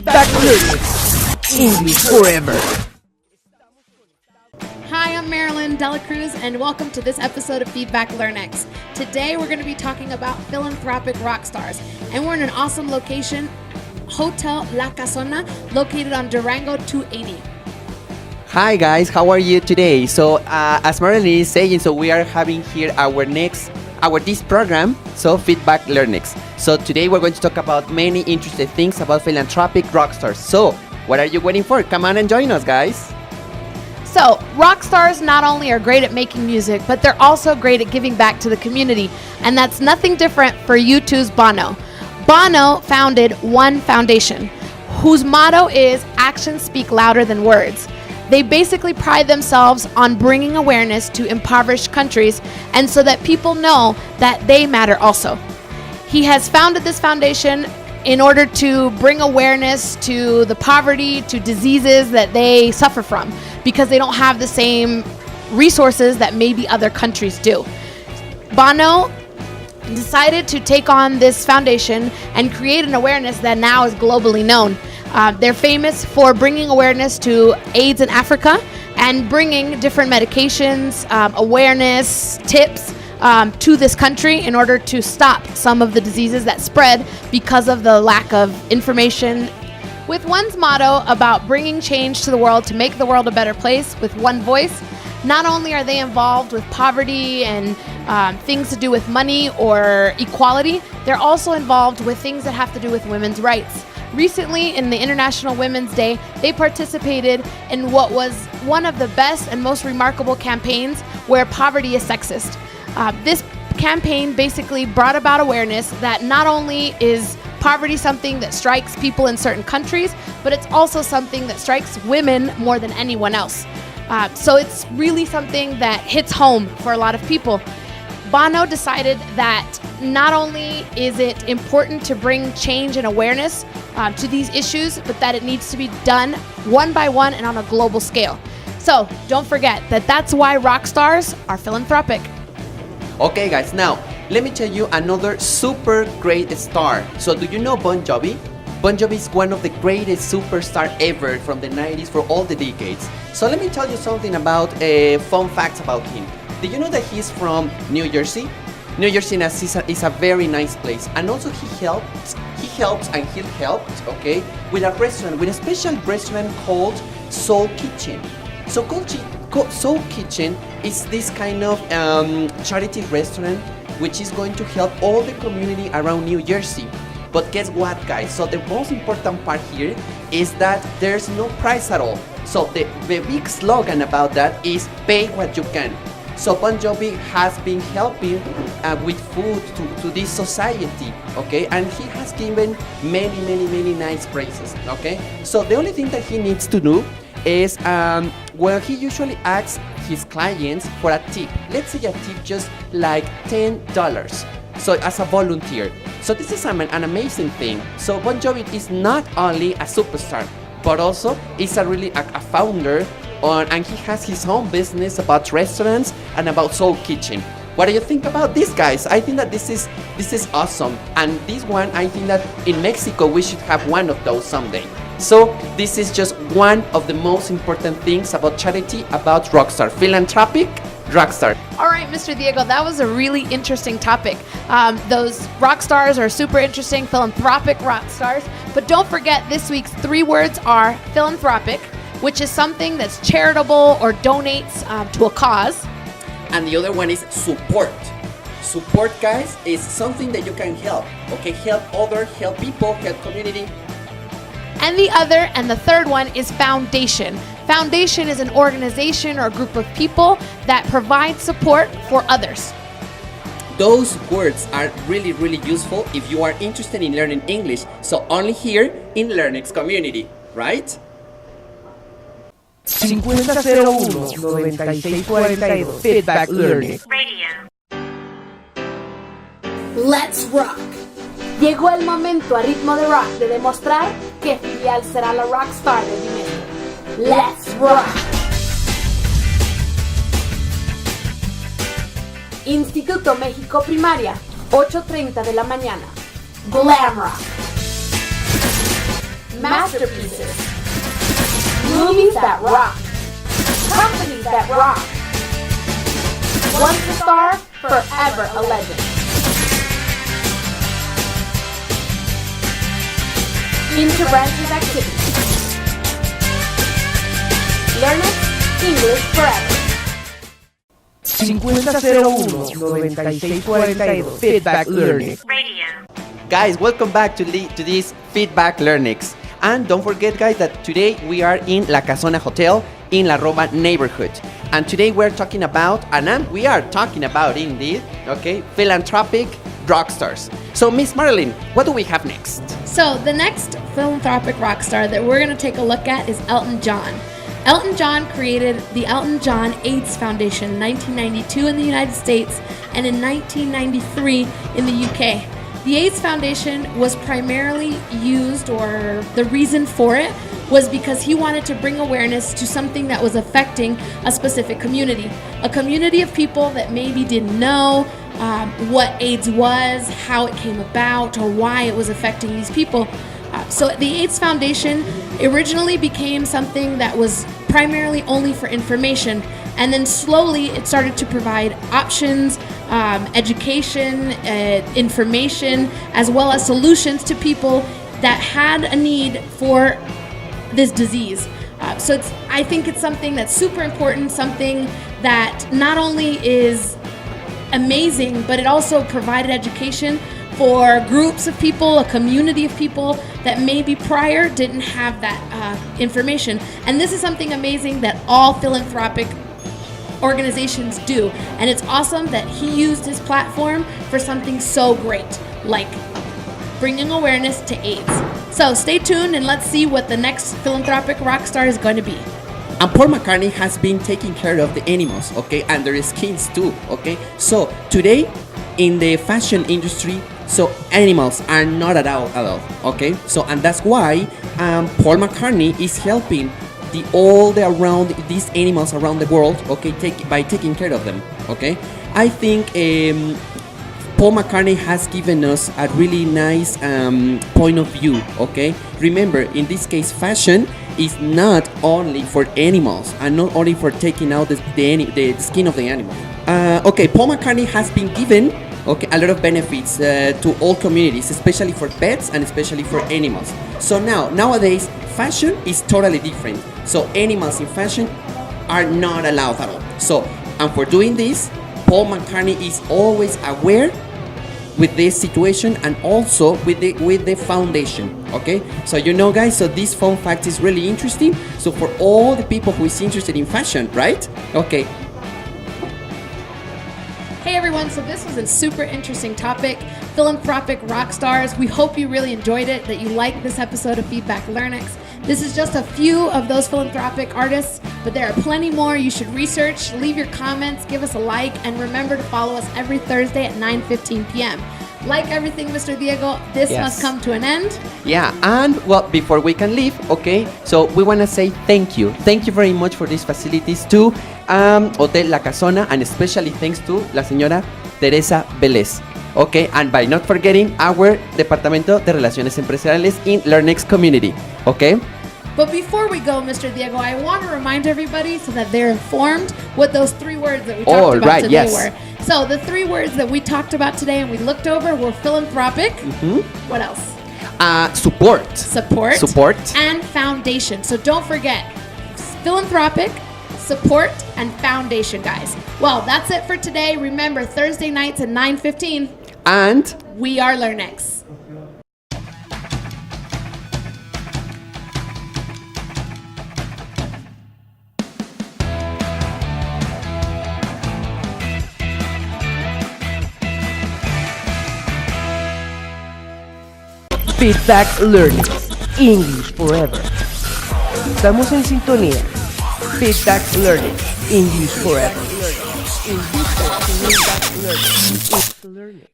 Feedback Learnex. English forever. Hi, I'm Marilyn Dela Cruz, and welcome to this episode of Feedback Learnex. Today, we're going to be talking about philanthropic rock stars, and we're in an awesome location, Hotel La Casona, located on Durango 280. Hi guys, how are you today? So as Marilyn is saying, so we are having here this program, so Feedback Learnex. So today we're going to talk about many interesting things about philanthropic rock stars. So what are you waiting for? Come on and join us, guys. So, rock stars not only are great at making music, but they're also great at giving back to the community. And that's nothing different for U2's Bono. Bono founded One Foundation, whose motto is actions speak louder than words. They basically pride themselves on bringing awareness to impoverished countries, and so that people know that they matter also. He has founded this foundation in order to bring awareness to the poverty, to diseases that they suffer from, because they don't have the same resources that maybe other countries do. Bono decided to take on this foundation and create an awareness that now is globally known. They're famous for bringing awareness to AIDS in Africa and bringing different medications, awareness, tips to this country in order to stop some of the diseases that spread because of the lack of information. With One's motto about bringing change to the world to make the world a better place with one voice, not only are they involved with poverty and things to do with money or equality, they're also involved with things that have to do with women's rights. Recently, in the International Women's Day, they participated in what was one of the best and most remarkable campaigns where poverty is sexist. This campaign basically brought about awareness that not only is poverty something that strikes people in certain countries, but it's also something that strikes women more than anyone else. So it's really something that hits home for a lot of people. Bono decided that not only is it important to bring change and awareness to these issues, but that it needs to be done one by one and on a global scale. So don't forget that that's why rock stars are philanthropic. Okay guys, now let me tell you another super great star. So do you know Bon Jovi? Bon Jovi is one of the greatest superstars ever from the 90s for all the decades. So let me tell you something about fun facts about him. Did you know that he's from New Jersey? New Jersey is a very nice place, and also he helped, okay, with a restaurant, with a special restaurant called Soul Kitchen. So Soul Kitchen is this kind of charity restaurant which is going to help all the community around New Jersey. But guess what, guys? So the most important part here is that there's no price at all. So the big slogan about that is pay what you can. So Bon Jovi has been helping with food to this society, okay? And he has given many nice praises, okay? So the only thing that he needs to do is, well, he usually asks his clients for a tip. Let's say a tip just like $10. So as a volunteer. So this is an amazing thing. So Bon Jovi is not only a superstar, but also is a founder and he has his own business about restaurants and about Soul Kitchen. What do you think about this, guys? I think that this is awesome. And this one, I think that in Mexico we should have one of those someday. So this is just one of the most important things about charity, about rockstar, philanthropic rockstar. All right, Mr. Diego, that was a really interesting topic. Those rock stars are super interesting, philanthropic rock stars. But don't forget, this week's 3 words are philanthropic, which is something that's charitable or donates to a cause. And the other one is support. Support, guys, is something that you can help. Okay, help others, help people, help community. And the third one is foundation. Foundation is an organization or a group of people that provide support for others. Those words are really useful if you are interested in learning English. So only here in Learnex community, right? 5001-9642 Feedback Learnex. Let's rock. Llegó el momento a ritmo de rock de demostrar qué filial será la rockstar de dinero. Let's rock. Instituto México Primaria, 8:30 de la mañana. Glam rock. masterpieces, movies that rock, companies that rock. Once a star, forever a legend. Interactive activities. Learnex, English forever. 5001-9642 Feedback Learning. Guys, welcome back to this Feedback Learnex. And don't forget, guys, that today we are in La Casona Hotel in La Roma neighborhood. And today we're talking about, we are talking about indeed, okay, philanthropic rock stars. So, Miss Marilyn, what do we have next? So, the next philanthropic rock star that we're going to take a look at is Elton John. Elton John created the Elton John AIDS Foundation in 1992 in the United States and in 1993 in the UK. The AIDS Foundation was primarily used, or the reason for it was because he wanted to bring awareness to something that was affecting a specific community. A community of people that maybe didn't know what AIDS was, how it came about, or why it was affecting these people. So the AIDS Foundation originally became something that was primarily only for information, and then slowly it started to provide options, education, information, as well as solutions to people that had a need for this disease. So I think it's something that's super important, something that not only is amazing, but it also provided education for groups of people, a community of people that maybe prior didn't have that information. And this is something amazing that all philanthropic organizations do. And it's awesome that he used his platform for something so great, like bringing awareness to AIDS. So stay tuned and let's see what the next philanthropic rock star is going to be. And Paul McCartney has been taking care of the animals, okay, and their skins too, okay. So today, in the fashion industry, so animals are not allowed at all, okay. So and that's why Paul McCartney is helping these animals around the world, okay, by taking care of them, okay. I think Paul McCartney has given us a really nice point of view, okay? Remember, in this case, fashion is not only for animals and not only for taking out the skin of the animal. Okay, Paul McCartney has been given a lot of benefits to all communities, especially for pets and especially for animals. So nowadays, fashion is totally different. So animals in fashion are not allowed at all. So, and for doing this, Paul McCartney is always aware with this situation and also with the foundation, okay? So guys, so this fun fact is really interesting. So for all the people who is interested in fashion, right? Okay. Hey everyone, so this was a super interesting topic, philanthropic rock stars. We hope you really enjoyed it, that you liked this episode of Feedback Learnex. This is just a few of those philanthropic artists, but there are plenty more. You should research, leave your comments, give us a like, and remember to follow us every Thursday at 9:15 p.m. Like everything, Mr. Diego, this must come to an end. Yeah, and well, before we can leave, okay, so we want to say thank you. Thank you very much for these facilities to Hotel La Casona, and especially thanks to la señora Teresa Vélez. Okay, and by not forgetting our Departamento de Relaciones Empresariales in Learnex community. Okay. But before we go, Mr. Diego, I want to remind everybody so that they're informed what those three words that we talked about today were. So the three words that we talked about today and we looked over were philanthropic. Mm-hmm. What else? Support. And foundation. So don't forget, philanthropic, support, and foundation, guys. Well, that's it for today. Remember, Thursday nights at 9:15. And we are Learnex. Feedback Learning. English Forever. Estamos en sintonía. Feedback Learning. English Forever. English Forever.